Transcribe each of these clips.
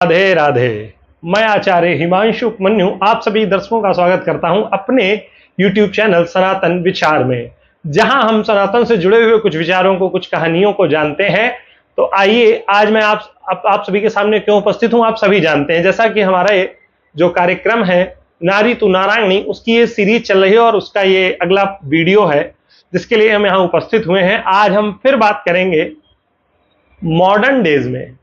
राधे राधे। मैं आचार्य हिमांशु उपमन्यु आप सभी दर्शकों का स्वागत करता हूं अपने YouTube चैनल सनातन विचार में, जहां हम सनातन से जुड़े हुए कुछ विचारों को, कुछ कहानियों को जानते हैं। तो आइए, आज मैं आप सभी के सामने क्यों उपस्थित हूं आप सभी जानते हैं। जैसा कि हमारा ये जो कार्यक्रम है नारी तू नारायणी, उसकी ये सीरीज चल रही है और उसका ये अगला वीडियो है जिसके लिए हम यहाँ उपस्थित हुए हैं। आज हम फिर बात करेंगे मॉडर्न डेज में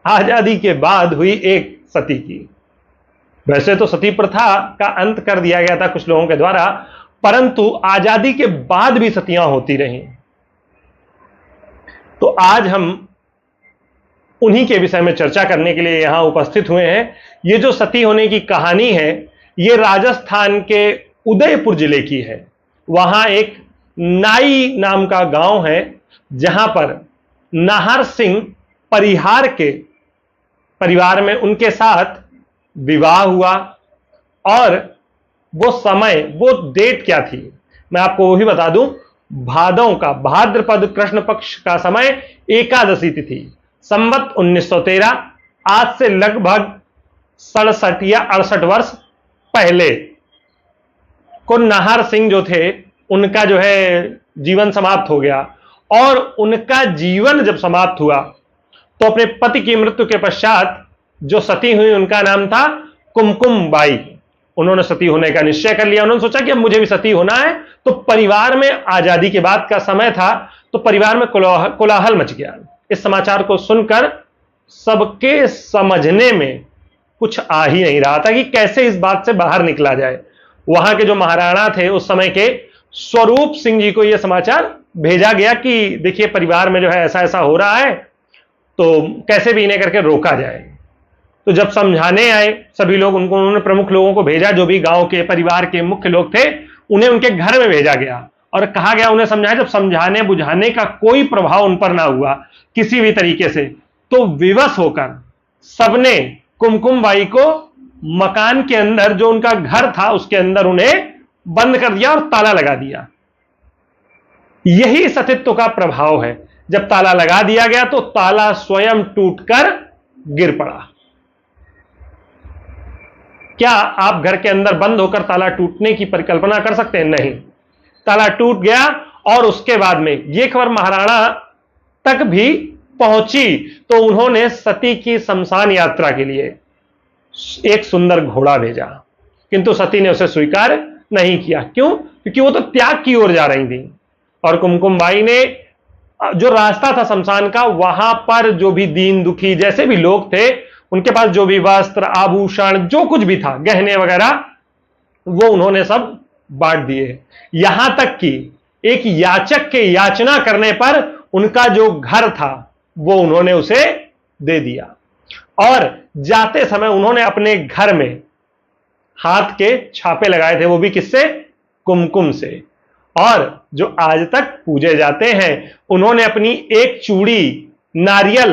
आजादी के बाद हुई एक सती की। वैसे तो सती प्रथा का अंत कर दिया गया था कुछ लोगों के द्वारा, परंतु आजादी के बाद भी सतियां होती रहीं। तो आज हम उन्हीं के विषय में चर्चा करने के लिए यहां उपस्थित हुए हैं। ये जो सती होने की कहानी है, ये राजस्थान के उदयपुर जिले की है। वहां एक नाई नाम का गांव है जहां पर नाहर सिंह परिहार के परिवार में उनके साथ विवाह हुआ। और वो समय, वो डेट क्या थी मैं आपको वो भी बता दूं। भादों का, भाद्रपद कृष्ण पक्ष का समय, एकादशी तिथि, संवत 1913, आज से लगभग 67 या 68 वर्ष पहले को नाहर सिंह जो थे उनका जो है जीवन समाप्त हो गया। और उनका जीवन जब समाप्त हुआ तो अपने पति की मृत्यु के पश्चात जो सती हुई उनका नाम था कुमकुम बाई। उन्होंने सती होने का निश्चय कर लिया। उन्होंने सोचा कि अब मुझे भी सती होना है। तो परिवार में, आजादी के बाद का समय था, तो परिवार में कोलाहल मच गया। इस समाचार को सुनकर सबके समझने में कुछ आ ही नहीं रहा था कि कैसे इस बात से बाहर निकला जाए। वहां के जो महाराणा थे उस समय के, स्वरूप सिंह जी को यह समाचार भेजा गया कि देखिए परिवार में जो है ऐसा ऐसा हो रहा है, तो कैसे भी इन्हें करके रोका जाए। तो जब समझाने आए सभी लोग, उन्होंने प्रमुख लोगों को भेजा, जो भी गांव के परिवार के मुख्य लोग थे उन्हें उनके घर में भेजा गया और कहा गया, उन्हें समझाया। जब समझाने बुझाने का कोई प्रभाव उन पर ना हुआ किसी भी तरीके से, तो विवश होकर सबने कुमकुम बाई को मकान के अंदर, जो उनका घर था उसके अंदर, उन्हें बंद कर दिया और ताला लगा दिया। यही सतीत्व का प्रभाव है। जब ताला लगा दिया गया तो ताला स्वयं टूटकर गिर पड़ा। क्या आप घर के अंदर बंद होकर ताला टूटने की परिकल्पना कर सकते हैं? नहीं। ताला टूट गया और उसके बाद में यह खबर महाराणा तक भी पहुंची तो उन्होंने सती की शमशान यात्रा के लिए एक सुंदर घोड़ा भेजा, किंतु सती ने उसे स्वीकार नहीं किया। क्यों? क्योंकि वो तो त्याग की ओर जा रही थी। और कुमकुम बाई ने जो रास्ता था शमशान का, वहां पर जो भी दीन दुखी जैसे भी लोग थे, उनके पास जो भी वस्त्र, आभूषण, जो कुछ भी था, गहने वगैरह, वो उन्होंने सब बांट दिए। यहां तक कि एक याचक के याचना करने पर उनका जो घर था वो उन्होंने उसे दे दिया। और जाते समय उन्होंने अपने घर में हाथ के छापे लगाए थे, वो भी किससे? कुमकुम से। और जो आज तक पूजे जाते हैं, उन्होंने अपनी एक चूड़ी, नारियल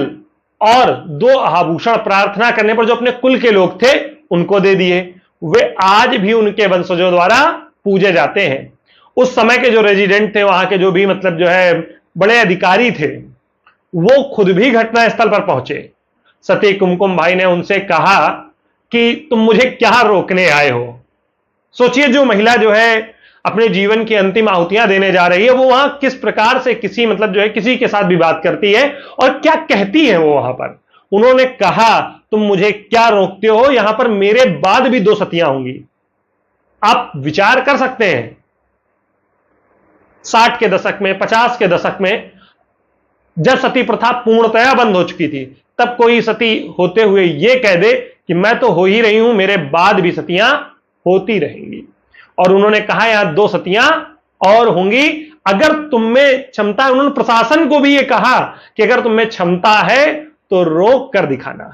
और 2 आभूषण प्रार्थना करने पर जो अपने कुल के लोग थे उनको दे दिए। वे आज भी उनके वंशजों द्वारा पूजे जाते हैं। उस समय के जो रेजिडेंट थे, वहां के जो भी मतलब जो है बड़े अधिकारी थे, वो खुद भी घटनास्थल पर पहुंचे। सती कुमकुम बाई ने उनसे कहा कि तुम मुझे क्या रोकने आए हो? सोचिए, जो महिला जो है अपने जीवन की अंतिम आहुतियां देने जा रही है, वो वहां किस प्रकार से किसी मतलब जो है किसी के साथ भी बात करती है और क्या कहती है वो वहां पर। उन्होंने कहा, तुम मुझे क्या रोकते हो? यहां पर मेरे बाद भी 2 सतियां होंगी। आप विचार कर सकते हैं, 60 के दशक में, 50 के दशक में, जब सती प्रथा पूर्णतया बंद हो चुकी थी, तब कोई सती होते हुए यह कह दे कि मैं तो हो ही रही हूं, मेरे बाद भी सतियां होती रहेंगी। और उन्होंने कहा यहां 2 सतियां और होंगी अगर तुम में क्षमता है। उन्होंने प्रशासन को भी यह कहा कि अगर तुम में क्षमता है तो रोक कर दिखाना।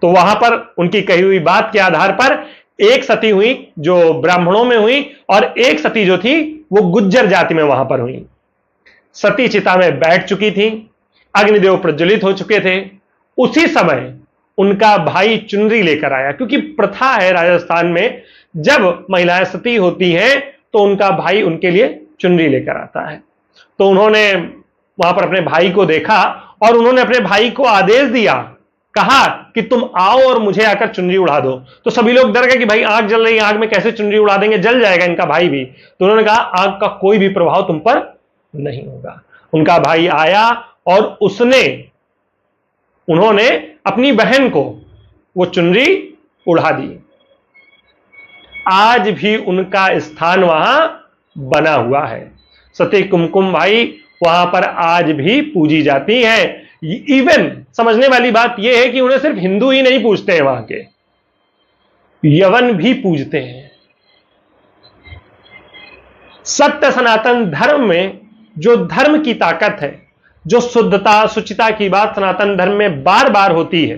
तो वहां पर उनकी कही हुई बात के आधार पर एक सती हुई जो ब्राह्मणों में हुई, और एक सती जो थी वो गुज्जर जाति में वहां पर हुई। सती चिता में बैठ चुकी थी, अग्निदेव प्रज्वलित हो चुके थे। उसी समय उनका भाई चुनरी लेकर आया, क्योंकि प्रथा है राजस्थान में, जब महिलाएं सती होती हैं तो उनका भाई उनके लिए चुनरी लेकर आता है। तो उन्होंने वहां पर अपने भाई को देखा और उन्होंने अपने भाई को आदेश दिया कहा कि तुम आओ और मुझे आकर चुनरी उड़ा दो, तो सभी लोग डर गए कि भाई आग जल रही है, आग में कैसे चुनरी उड़ा देंगे, जल जाएगा इनका भाई भी। तो उन्होंने कहा आग का कोई भी प्रभाव तुम पर नहीं होगा। उनका भाई आया और उन्होंने अपनी बहन को वो चुनरी उड़ा दी। आज भी उनका स्थान वहां बना हुआ है। सती कुमकुम भाई वहां पर आज भी पूजी जाती हैं। इवन समझने वाली बात यह है कि उन्हें सिर्फ हिंदू ही नहीं पूजते हैं, वहां के यवन भी पूजते हैं। सत्य सनातन धर्म में जो धर्म की ताकत है, जो शुद्धता शुचिता की बात सनातन धर्म में बार बार होती है,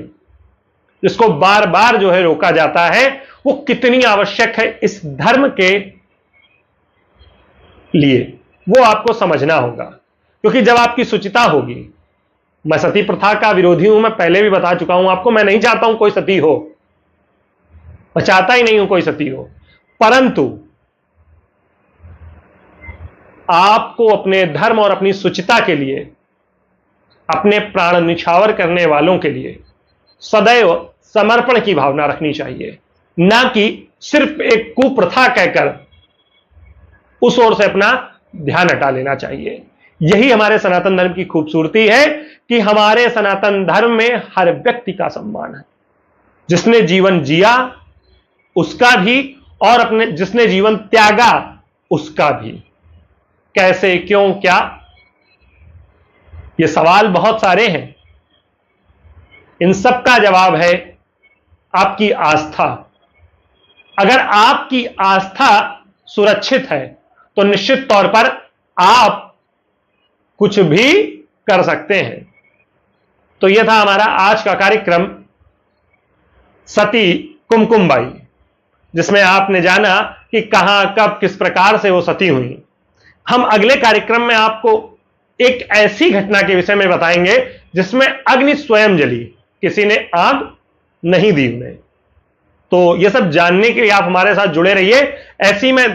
जिसको बार बार जो है रोका जाता है, वो कितनी आवश्यक है इस धर्म के लिए, वो आपको समझना होगा। क्योंकि जब आपकी शुचिता होगी, मैं सती प्रथा का विरोधी हूं, मैं पहले भी बता चुका हूं आपको, मैं नहीं चाहता हूं कोई सती हो, मैं चाहता ही नहीं हूं कोई सती हो, परंतु आपको अपने धर्म और अपनी शुचिता के लिए, अपने प्राण निछावर करने वालों के लिए सदैव समर्पण की भावना रखनी चाहिए, ना कि सिर्फ एक कुप्रथा कहकर उस ओर से अपना ध्यान हटा लेना चाहिए। यही हमारे सनातन धर्म की खूबसूरती है कि हमारे सनातन धर्म में हर व्यक्ति का सम्मान है। जिसने जीवन जिया उसका भी, और अपने जिसने जीवन त्यागा उसका भी। कैसे, क्यों, क्या, ये सवाल बहुत सारे हैं। इन सब का जवाब है आपकी आस्था। अगर आपकी आस्था सुरक्षित है तो निश्चित तौर पर आप कुछ भी कर सकते हैं। तो यह था हमारा आज का कार्यक्रम सती कुमकुम बाई, जिसमें आपने जाना कि कहां, कब, किस प्रकार से वो सती हुई। हम अगले कार्यक्रम में आपको एक ऐसी घटना के विषय में बताएंगे जिसमें अग्नि स्वयं जली, किसी ने आग नहीं दी उन्हें। तो यह सब जानने के लिए आप हमारे साथ जुड़े रहिए। ऐसी मैं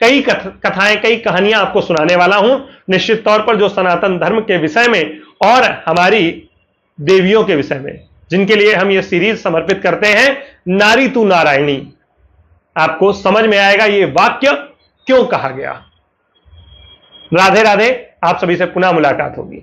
कई कथाएं, कई कहानियां आपको सुनाने वाला हूं, निश्चित तौर पर जो सनातन धर्म के विषय में और हमारी देवियों के विषय में, जिनके लिए हम ये सीरीज समर्पित करते हैं, नारी तू नारायणी। आपको समझ में आएगा ये वाक्य क्यों कहा गया। राधे राधे। आप सभी से पुनः मुलाकात होगी।